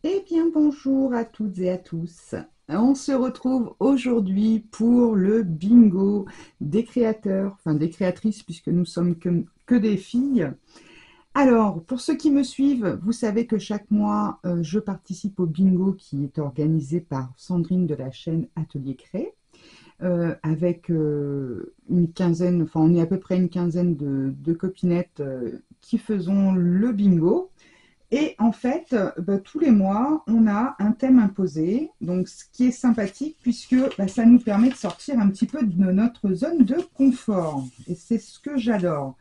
Eh bien, bonjour à toutes et à tous. On se retrouve aujourd'hui pour le bingo des créateurs, enfin des créatrices, puisque nous sommes que des filles. Alors, pour ceux qui me suivent, vous savez que chaque mois, je participe au bingo qui est organisé par Sandrine de la chaîne Atelier Cré, avec une quinzaine, enfin on est à peu près une quinzaine de copinettes qui faisons le bingo. Et en fait, tous les mois, on a un thème imposé, donc ce qui est sympathique puisque ça nous permet de sortir un petit peu de notre zone de confort. Et c'est ce que j'adore.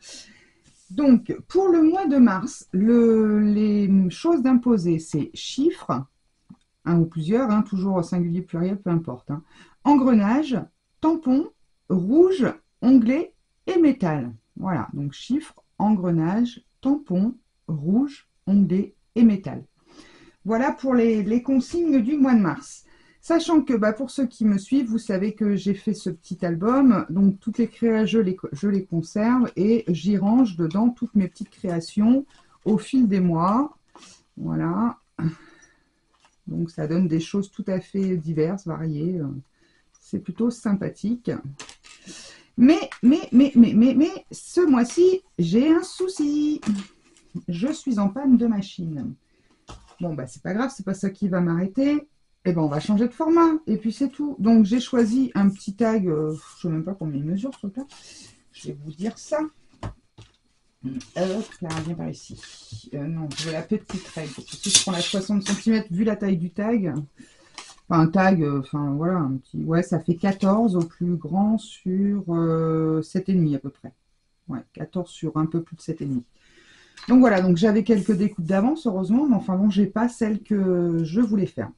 Donc, pour le mois de mars, les choses d'imposer, c'est chiffres, un ou plusieurs, hein, toujours au singulier, pluriel, peu importe. Hein. Engrenage, tampon, rouge, onglet et métal. Voilà, donc chiffres, engrenage, tampon, rouge, onglet et métal. Voilà pour les consignes du mois de mars. Sachant que pour ceux qui me suivent, vous savez que j'ai fait ce petit album, donc toutes les créations, je les conserve et j'y range dedans toutes mes petites créations au fil des mois. Voilà, donc ça donne des choses tout à fait diverses, variées. C'est plutôt sympathique. Mais, ce mois-ci, j'ai un souci. Je suis en panne de machine. Bon, c'est pas grave, c'est pas ça qui va m'arrêter. Et on va changer de format. Et puis c'est tout. Donc j'ai choisi un petit tag. Je sais même pas combien il mesure ce truc-là. Je vais vous dire ça. Hop là, viens par ici. Non, je veux la petite règle. Parce que si je prends la 60 cm, vu la taille du tag, enfin un tag, enfin voilà, un petit. Ouais, ça fait 14 au plus grand sur 7,5 à peu près. Ouais, 14 sur un peu plus de 7,5. Donc voilà, donc j'avais quelques découpes d'avance, heureusement, mais enfin bon, j'ai pas celle que je voulais faire.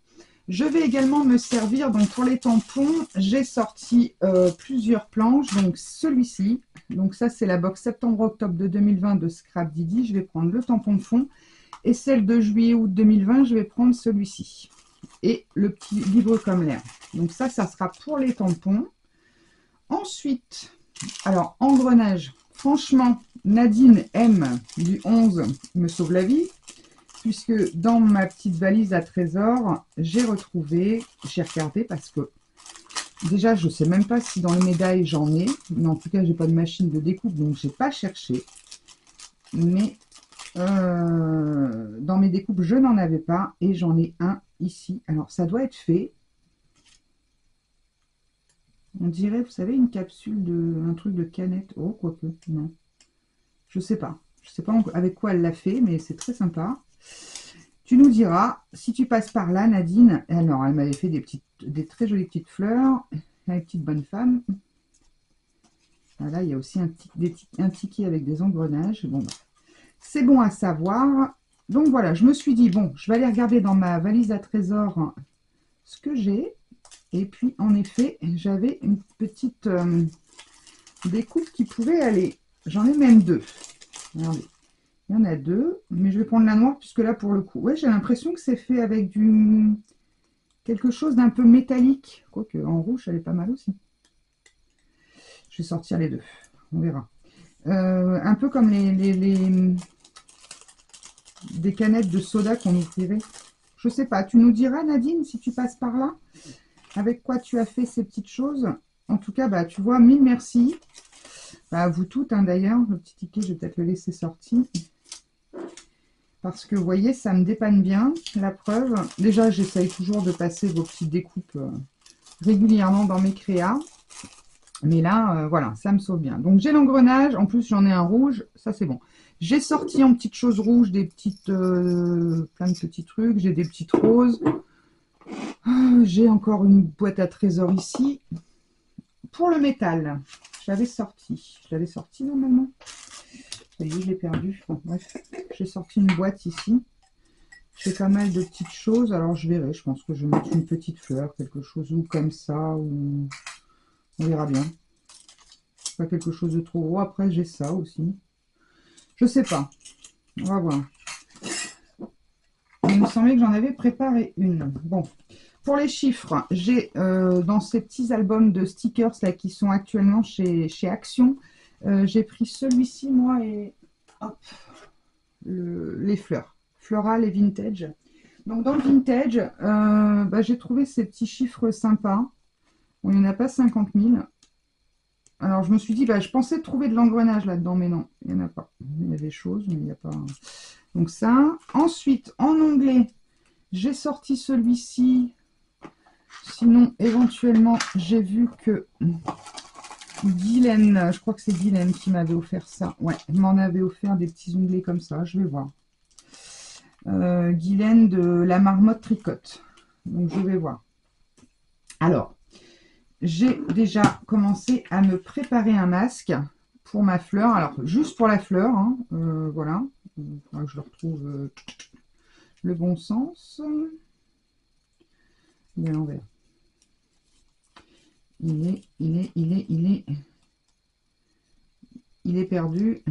Je vais également me servir, donc pour les tampons, j'ai sorti plusieurs planches, donc celui-ci, donc ça c'est la box septembre-octobre de 2020 de Scrap Didi, je vais prendre le tampon de fond, et celle de juillet-août 2020, je vais prendre celui-ci, et le petit livre comme l'air. Donc ça sera pour les tampons. Ensuite, alors engrenage, franchement, Nadine M du 11 me sauve la vie, puisque dans ma petite valise à trésor, j'ai regardé parce que déjà, je ne sais même pas si dans les médailles j'en ai, mais en tout cas, j'ai pas de machine de découpe, donc j'ai pas cherché. Mais dans mes découpes, je n'en avais pas, et j'en ai un ici. Alors, ça doit être fait. On dirait, vous savez, une capsule un truc de canette. Oh, quoique, non. Je sais pas. Je sais pas avec quoi elle l'a fait, mais c'est très sympa. Tu nous diras, si tu passes par là, Nadine. Alors, elle m'avait fait des très jolies petites fleurs. La petite bonne femme. Là, il y a aussi un ticket avec des engrenages. Bon, c'est bon à savoir. Donc voilà, je me suis dit, bon, je vais aller regarder dans ma valise à trésor ce que j'ai. Et puis, en effet, j'avais une petite découpe qui pouvait aller. J'en ai même deux. Regardez. Il y en a deux, mais je vais prendre la noire puisque là, pour le coup, ouais, j'ai l'impression que c'est fait avec quelque chose d'un peu métallique. Quoique, en rouge, elle est pas mal aussi. Je vais sortir les deux. On verra. Un peu comme des canettes de soda qu'on ouvrirait. Je sais pas. Tu nous diras, Nadine, si tu passes par là, avec quoi tu as fait ces petites choses. En tout cas, tu vois, mille merci. À vous toutes, hein, d'ailleurs. Le petit ticket, je vais peut-être le laisser sortir. Parce que, vous voyez, ça me dépanne bien. La preuve, déjà, j'essaye toujours de passer vos petites découpes régulièrement dans mes créas. Mais là, voilà, ça me sauve bien. Donc, j'ai l'engrenage. En plus, j'en ai un rouge. Ça, c'est bon. J'ai sorti en petites choses rouges plein de petits trucs. J'ai des petites roses. J'ai encore une boîte à trésors ici. Pour le métal, je l'avais sorti normalement. Ça y est, je l'ai perdu. Bon, bref, j'ai sorti une boîte ici. J'ai pas mal de petites choses. Alors, je verrai. Je pense que je vais mettre une petite fleur, quelque chose ou comme ça. Ou on verra bien. Pas quelque chose de trop gros. Après, j'ai ça aussi. Je sais pas. On va voir. Il me semblait que j'en avais préparé une. Bon. pour les chiffres, j'ai dans ces petits albums de stickers là qui sont actuellement chez Action, j'ai pris celui-ci moi et hop, les fleurs, floral et vintage. Donc dans le vintage, bah, j'ai trouvé ces petits chiffres sympas. Bon, il n'y en a pas 50 000. Alors je me suis dit, bah, je pensais trouver de l'engrenage là-dedans, mais non, il n'y en a pas. Il y a des choses, mais il n'y a pas. Donc ça. Ensuite, en onglet, j'ai sorti celui-ci. Sinon, éventuellement, j'ai vu que Guylaine, je crois que c'est Guylaine qui m'avait offert ça. Ouais, elle m'en avait offert des petits onglets comme ça, je vais voir. Guylaine de la marmotte tricote. Donc, je vais voir. Alors, j'ai déjà commencé à me préparer un masque pour ma fleur. Alors, juste pour la fleur, hein, voilà. Il faudra que je le retrouve le bon sens. Il est à l'envers. Il est perdu.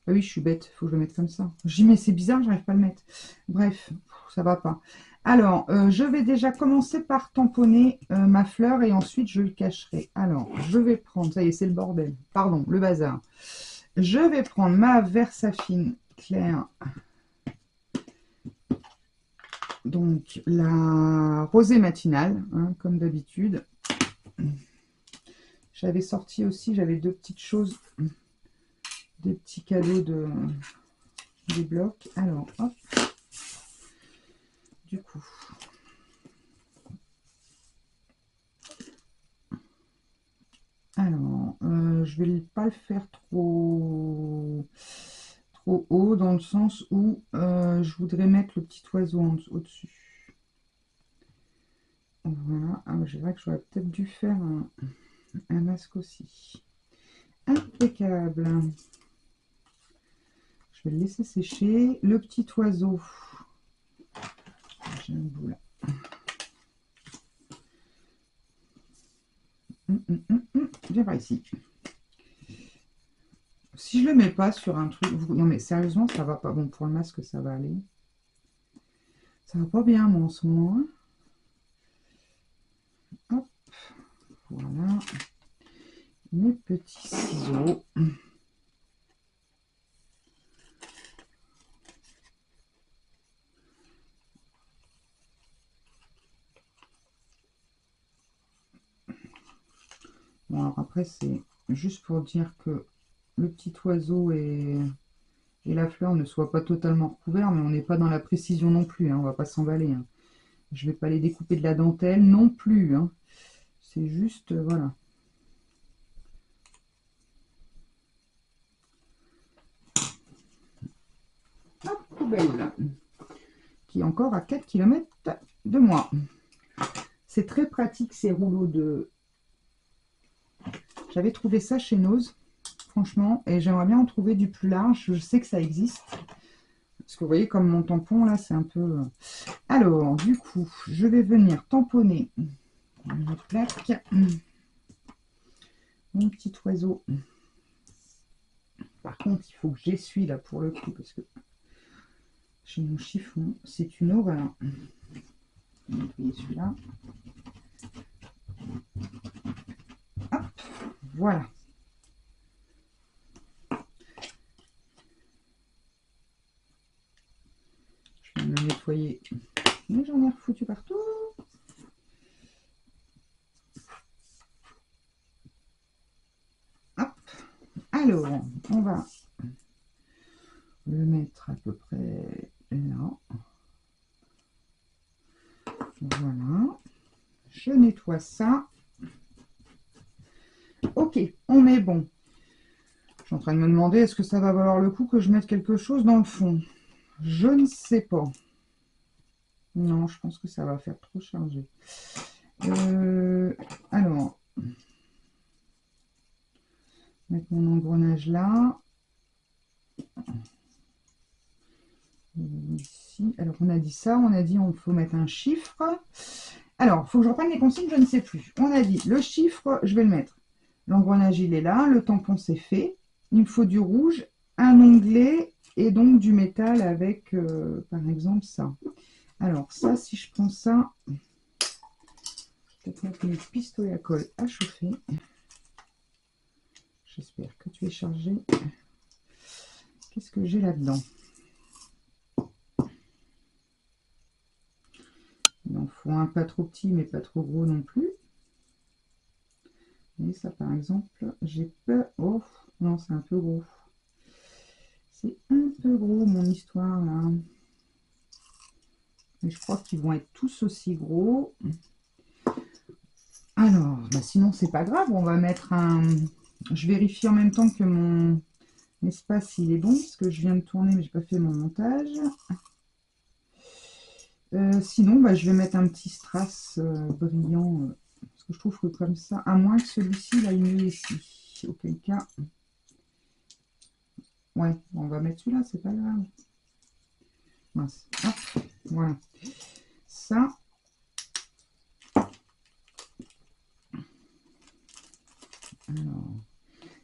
Ah oui, je suis bête, il faut que je le mette comme ça. Je dis, mais c'est bizarre, j'arrive pas à le mettre. Bref, ça va pas. Alors, je vais déjà commencer par tamponner ma fleur et ensuite je le cacherai. Alors, je vais prendre, ça y est, c'est le bordel. Pardon, le bazar. Je vais prendre ma Versafine claire. Donc, la rosée matinale, hein, comme d'habitude. J'avais sorti aussi, j'avais deux petites choses, des petits cadeaux des blocs. Alors, hop. Du coup, alors, je vais pas le faire trop haut dans le sens où je voudrais mettre le petit oiseau au-dessus. Voilà, ah, je dirais que j'aurais peut-être dû faire un masque aussi. Impeccable. Je vais le laisser sécher. Le petit oiseau. J'ai un bout là. Viens par ici. Si je le mets pas sur un truc... Non mais sérieusement, ça va pas. Bon, pour le masque, ça va aller. Ça va pas bien, moi, en ce moment. Hop. Voilà. Mes petits ciseaux. Bon, alors après, c'est juste pour dire que le petit oiseau et la fleur ne soient pas totalement recouverts, mais on n'est pas dans la précision non plus, hein, on va pas s'emballer. Hein. Je vais pas les découper de la dentelle non plus. Hein. C'est juste, voilà. Hop, poubelle. Qui est encore à 4 km de moi. C'est très pratique ces rouleaux de... J'avais trouvé ça chez Nose, franchement, et j'aimerais bien en trouver du plus large. Je sais que ça existe. Parce que vous voyez, comme mon tampon, là, c'est un peu... Alors, du coup, je vais venir tamponner une plaque. Mon petit oiseau. Par contre, il faut que j'essuie, là, pour le coup, parce que j'ai mon chiffon. C'est une horreur. Je vais nettoyer celui-là. Hop, voilà. Je vais me nettoyer. Mais j'en ai refoutu partout. Hop. Alors, on va le mettre à peu près là. Voilà. Je nettoie ça. Ok, on est bon. Je suis en train de me demander, est-ce que ça va valoir le coup que je mette quelque chose dans le fond? Je ne sais pas. Non, je pense que ça va faire trop chargé. Alors, mettre mon engrenage là. Ici. Alors, on a dit ça, on a dit on faut mettre un chiffre. Alors, il faut que je reprenne les consignes, je ne sais plus. On a dit le chiffre, je vais le mettre. L'engrenage, il est là, le tampon, c'est fait. Il me faut du rouge, un onglet et donc du métal avec, par exemple, ça. Alors, ça, si je prends ça, peut-être mettre mes pistolets à colle à chauffer. J'espère que tu es chargé. Qu'est-ce que j'ai là-dedans? Il en faut un pas trop petit, mais pas trop gros non plus. Et ça, par exemple, j'ai peur... Oh, non, c'est un peu gros. C'est un peu gros, mon histoire, là. Et je crois qu'ils vont être tous aussi gros. Alors, bah sinon, c'est pas grave. On va mettre un... Je vérifie en même temps que mon espace, il est bon, parce que je viens de tourner, mais j'ai pas fait mon montage. Sinon, bah, je vais mettre un petit strass brillant, parce que je trouve que comme ça, à moins que celui-ci, là, il mieux ici. Auquel cas... Ouais, on va mettre celui-là, c'est pas grave. Mince. Hop, voilà. Ça.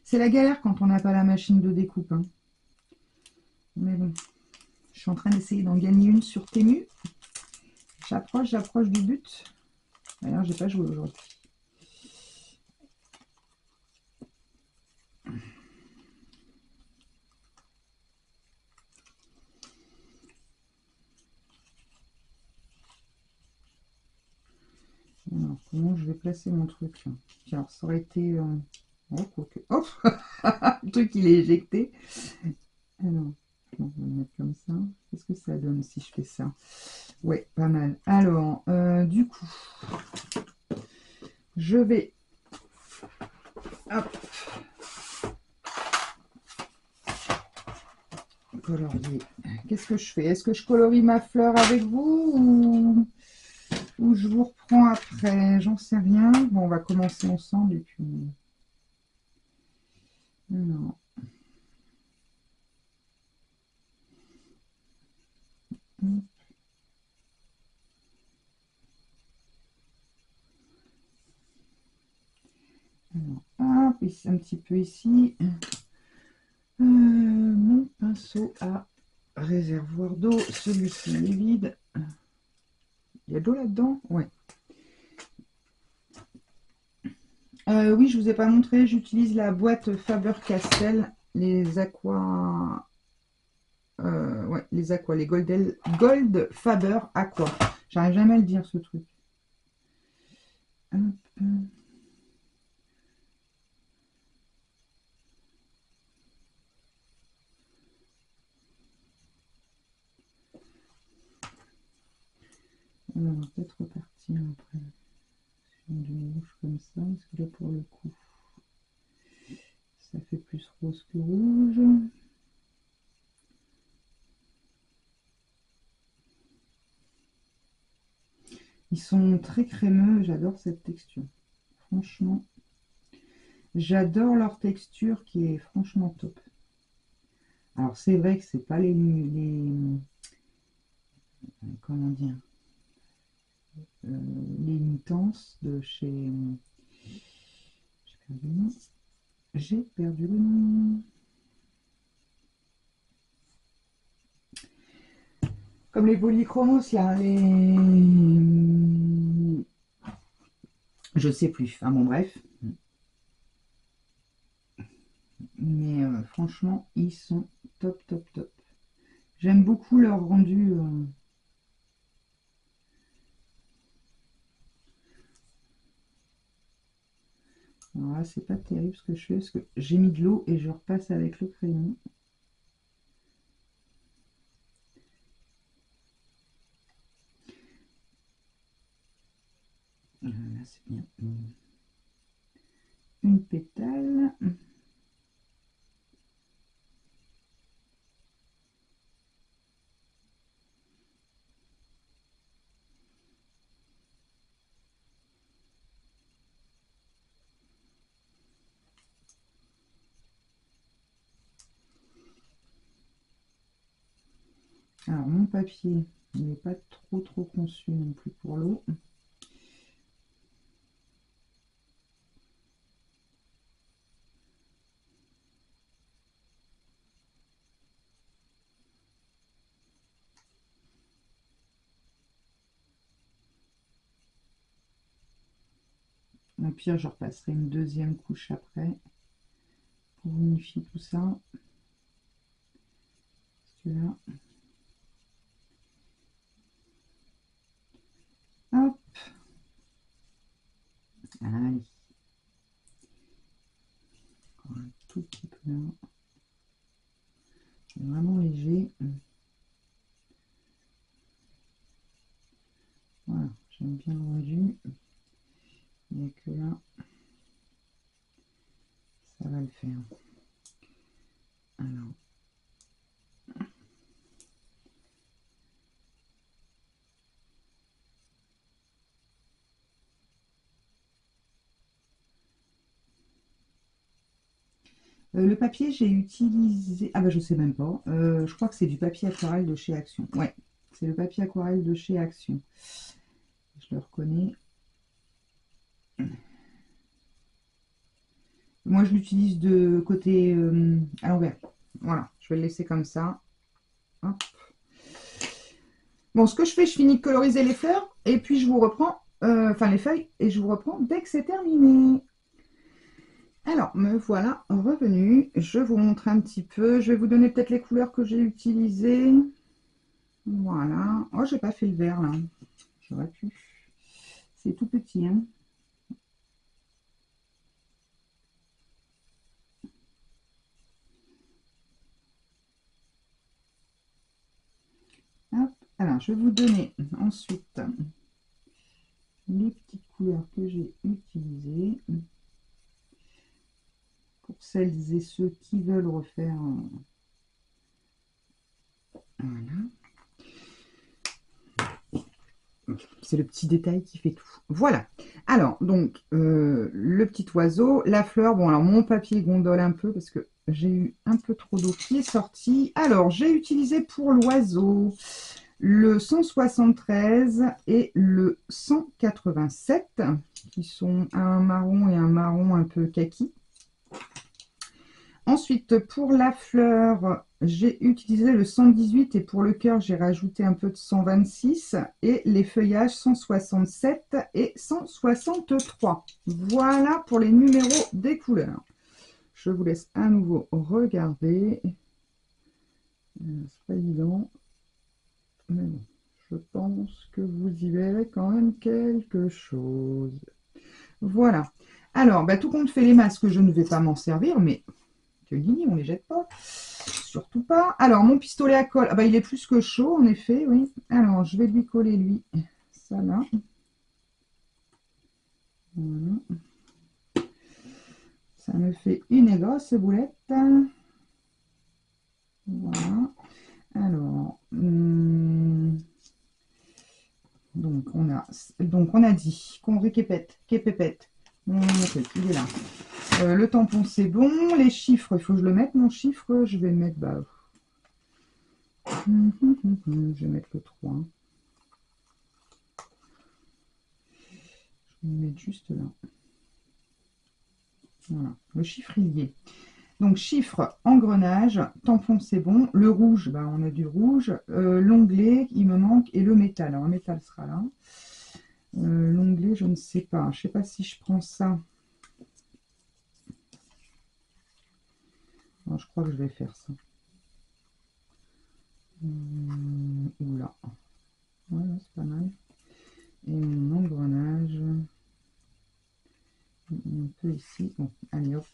C'est la galère quand on n'a pas la machine de découpe. Hein. Mais bon, je suis en train d'essayer d'en gagner une sur Temu. J'approche du but. D'ailleurs, j'ai pas joué aujourd'hui. Alors, comment je vais placer mon truc là? Alors, ça aurait été... Oh, quoique... Hop. Le truc, il est éjecté. Alors, on va le mettre comme ça. Qu'est-ce que ça donne si je fais ça? Ouais, pas mal. Alors, du coup, je vais... Hop. Colorier. Qu'est-ce que je fais? Est-ce que je colorie ma fleur avec vous ou je vous reprends après? J'en sais rien. Bon, on va commencer ensemble et puis... Non. Alors, hop, un petit peu ici. Mon pinceau à réservoir d'eau. Celui-ci est vide. Il y a de l'eau là-dedans? Ouais. Oui, je vous ai pas montré. J'utilise la boîte Faber-Castell. Les aqua... ouais, les aqua. Les Gold Faber Aqua. J'arrive jamais à le dire, ce truc. Hop. On va peut-être repartir après sur du rouge comme ça, parce que là pour le coup ça fait plus rose que rouge. Ils sont très crémeux, j'adore cette texture. Franchement, j'adore leur texture qui est franchement top. Alors c'est vrai que c'est pas les comment dire les intenses de chez j'ai perdu le nom. Comme les polychromos là, je sais plus. Enfin bon bref. Mais franchement, ils sont top, top, top. J'aime beaucoup leur rendu. Alors là, c'est pas terrible ce que je fais, parce que j'ai mis de l'eau et je repasse avec le crayon. Là, c'est bien. Une pétale. Alors, mon papier, il n'est pas trop conçu non plus pour l'eau. Au pire, je repasserai une deuxième couche après pour unifier tout ça. Parce que là, hop, allez, encore un tout petit peu là. C'est vraiment léger. Voilà, j'aime bien le rendu. Il n'y a que là, ça va le faire. Alors, le papier, j'ai utilisé... Ah bah je sais même pas. Je crois que c'est du papier aquarelle de chez Action. Ouais, c'est le papier aquarelle de chez Action. Je le reconnais. Moi, je l'utilise de côté à l'envers. Voilà, je vais le laisser comme ça. Hop. Bon, ce que je fais, je finis de coloriser les fleurs et puis je vous reprends, enfin les feuilles, et je vous reprends dès que c'est terminé. Alors, me voilà revenu. Je vous montre un petit peu. Je vais vous donner peut-être les couleurs que j'ai utilisées. Voilà. Oh, j'ai pas fait le vert là. J'aurais pu. C'est tout petit, hein. Hop. Alors, je vais vous donner ensuite les petites couleurs que j'ai utilisées pour celles et ceux qui veulent refaire. Voilà. C'est le petit détail qui fait tout. Voilà. Alors, donc, le petit oiseau, la fleur. Bon, alors, mon papier gondole un peu parce que j'ai eu un peu trop d'eau qui est sortie. Alors, j'ai utilisé pour l'oiseau le 173 et le 187, qui sont un marron et un marron un peu kaki. Ensuite, pour la fleur, j'ai utilisé le 118 et pour le cœur, j'ai rajouté un peu de 126 et les feuillages 167 et 163. Voilà pour les numéros des couleurs. Je vous laisse à nouveau regarder. C'est pas évident, mais bon, je pense que vous y verrez quand même quelque chose. Voilà. Alors, bah, tout compte fait les masques, je ne vais pas m'en servir, mais que Lily, on les jette pas. Surtout pas. Alors, mon pistolet à colle, ah bah, il est plus que chaud, en effet, oui. Alors, je vais lui coller, lui, ça là. Voilà. Ça me fait une grosse boulette. Voilà. Alors, donc on a dit qu'on répète, qu'épépette. Mon truc, il est là. Le tampon, c'est bon. Les chiffres, il faut que je le mette, mon chiffre. Je vais mettre, bah, je vais mettre le 3. Je vais le mettre juste là. Voilà, le chiffrier. Donc, chiffre, engrenage, tampon, c'est bon. Le rouge, bah, on a du rouge. L'onglet, il me manque. Et le métal. Alors, le métal sera là. L'onglet, je ne sais pas. Je ne sais pas si je prends ça. Non, je crois que je vais faire ça. Oula. Voilà, c'est pas mal. Et mon engrenage. Un peu ici. Bon, allez hop.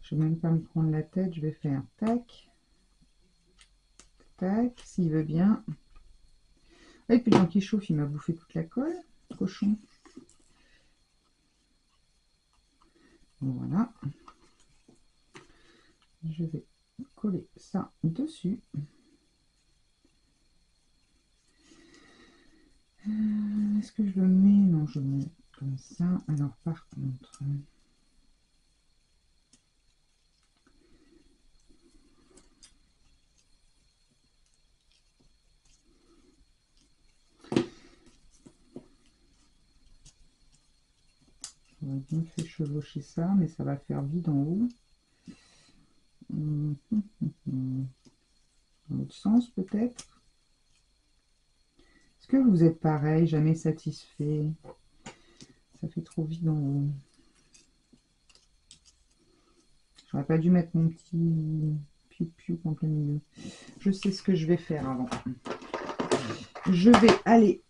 Je ne vais même pas me prendre la tête. Je vais faire tac. Tac, s'il veut bien. Et puis le temps qu'il chauffe, il m'a bouffé toute la colle. Cochon. Voilà. Je vais coller ça dessus. Est-ce que je le mets? Non, je le mets comme ça. Alors par contre, j'aurais bien fait chevaucher ça, mais ça va faire vide en haut. Dans l'autre sens peut-être. Est-ce que vous êtes pareil, jamais satisfait? ça fait trop vide en haut. J'aurais pas dû mettre mon petit piou-piou en plein milieu. Je sais ce que je vais faire avant. Je vais aller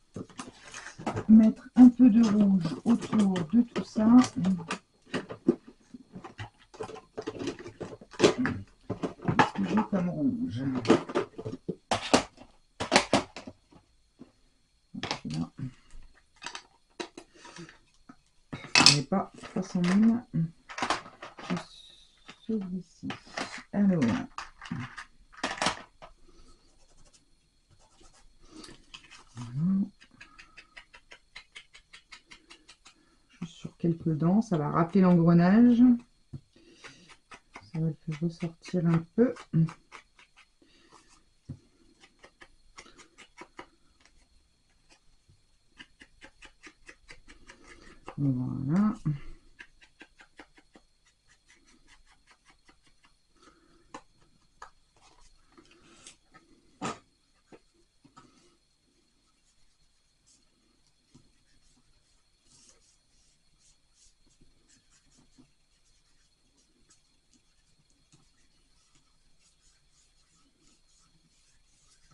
mettre un peu de rouge autour de tout ça. Qu'est-ce que j'ai comme rouge? Là. Je n'ai pas 300 000. Celui-ci. Alors. Juste sur quelques dents, ça va rappeler l'engrenage. Ça va le faire ressortir un peu. Voilà.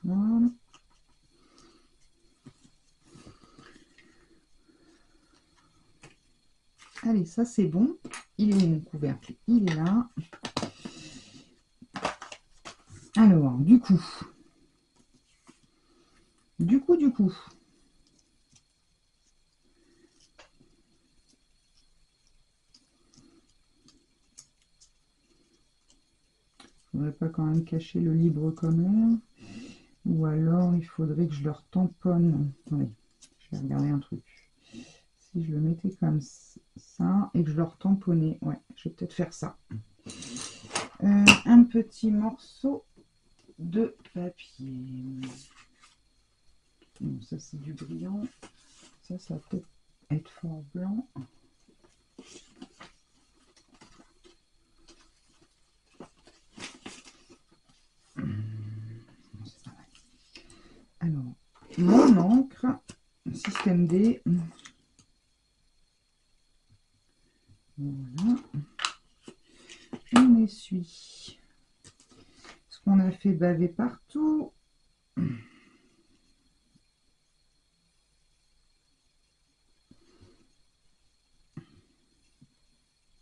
Voilà. Allez, ça c'est bon. Il est où mon couvercle? Il est là. Alors, du coup. Je ne voudrais pas quand même cacher le libre commerce. Ou alors, il faudrait que je leur tamponne. Oui, je vais regarder un truc. Si je le mettais comme ça et que je leur tamponnais, ouais, je vais peut-être faire ça. Un petit morceau de papier. Bon, ça c'est du brillant. Ça va peut-être être fort blanc. Alors, mon encre, système D. Voilà. On essuie. Ce qu'on a fait baver partout.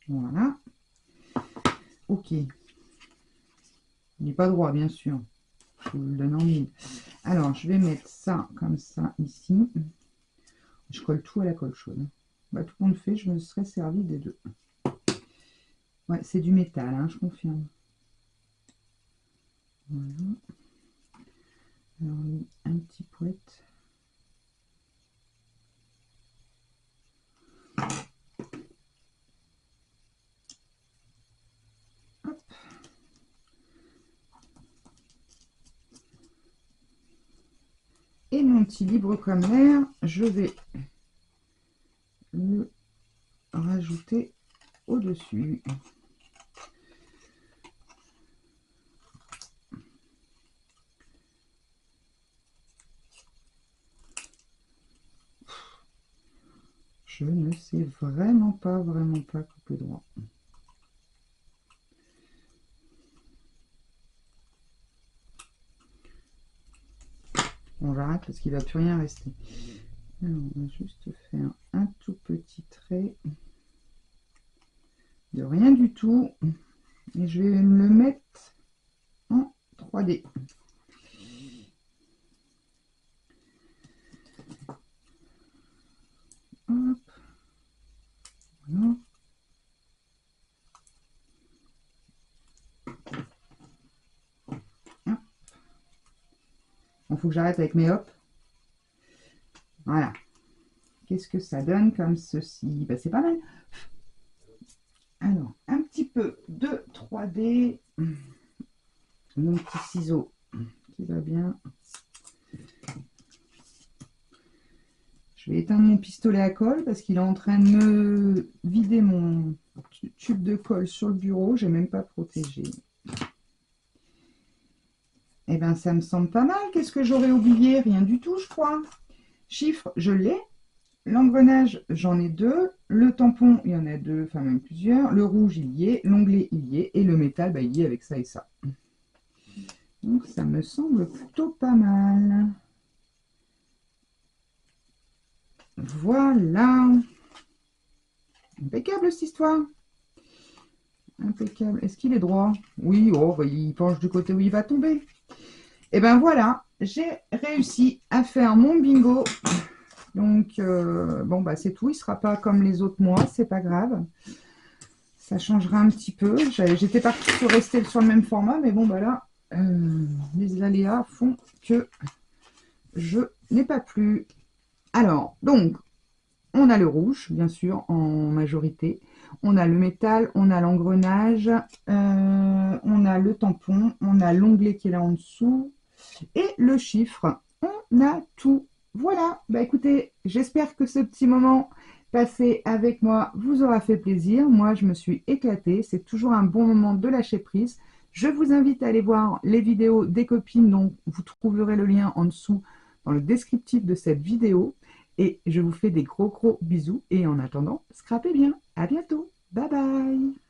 Voilà. Ok. Il n'est pas droit, bien sûr. Je vous le donne en mille. Alors, je vais mettre ça comme ça ici. Je colle tout à la colle chaude. Bah, tout compte fait, je me serais servi des deux. Ouais, c'est du métal, hein, je confirme. Voilà. Alors, un petit poète. Hop. Et mon petit libre comme l'air, je vais le rajouter au-dessus. Je ne sais vraiment pas couper droit. Bon, j'arrête parce qu'il ne va plus rien rester. Alors, on va juste faire un tout petit trait de rien du tout. Et je vais me le mettre en 3D. Hop. Voilà. Bon, faut que j'arrête avec mes hop. Voilà. Qu'est-ce que ça donne comme ceci? Ben, c'est pas mal. Alors, un petit peu de 3D. Mon petit ciseau qui va bien. Je vais éteindre mon pistolet à colle parce qu'il est en train de me vider mon tube de colle sur le bureau. J'ai même pas protégé. Eh bien, ça me semble pas mal. Qu'est-ce que j'aurais oublié? Rien du tout, je crois. Chiffre, je l'ai. L'engrenage, j'en ai deux. Le tampon, il y en a deux, enfin même plusieurs. Le rouge, il y est. L'onglet, il y est. Et le métal, bah, il y est avec ça et ça. Donc ça me semble plutôt pas mal. Voilà. Impeccable cette histoire. Impeccable. Est-ce qu'il est droit? Oui, oh, bah, il penche du côté où il va tomber. Et ben voilà, j'ai réussi à faire mon bingo. Donc, bon, bah c'est tout. Il ne sera pas comme les autres mois, c'est pas grave. Ça changera un petit peu. J'étais partie sur rester sur le même format, mais bon, bah là, les aléas font que je n'ai pas plu. Alors, donc, on a le rouge, bien sûr, en majorité. On a le métal, on a l'engrenage, on a le tampon, on a l'onglet qui est là en dessous et le chiffre. On a tout. Voilà, bah écoutez, j'espère que ce petit moment passé avec moi vous aura fait plaisir. Moi, je me suis éclatée. C'est toujours un bon moment de lâcher prise. Je vous invite à aller voir les vidéos des copines, dont vous trouverez le lien en dessous dans le descriptif de cette vidéo. Et je vous fais des gros bisous. Et en attendant, scrapez bien. À bientôt. Bye bye.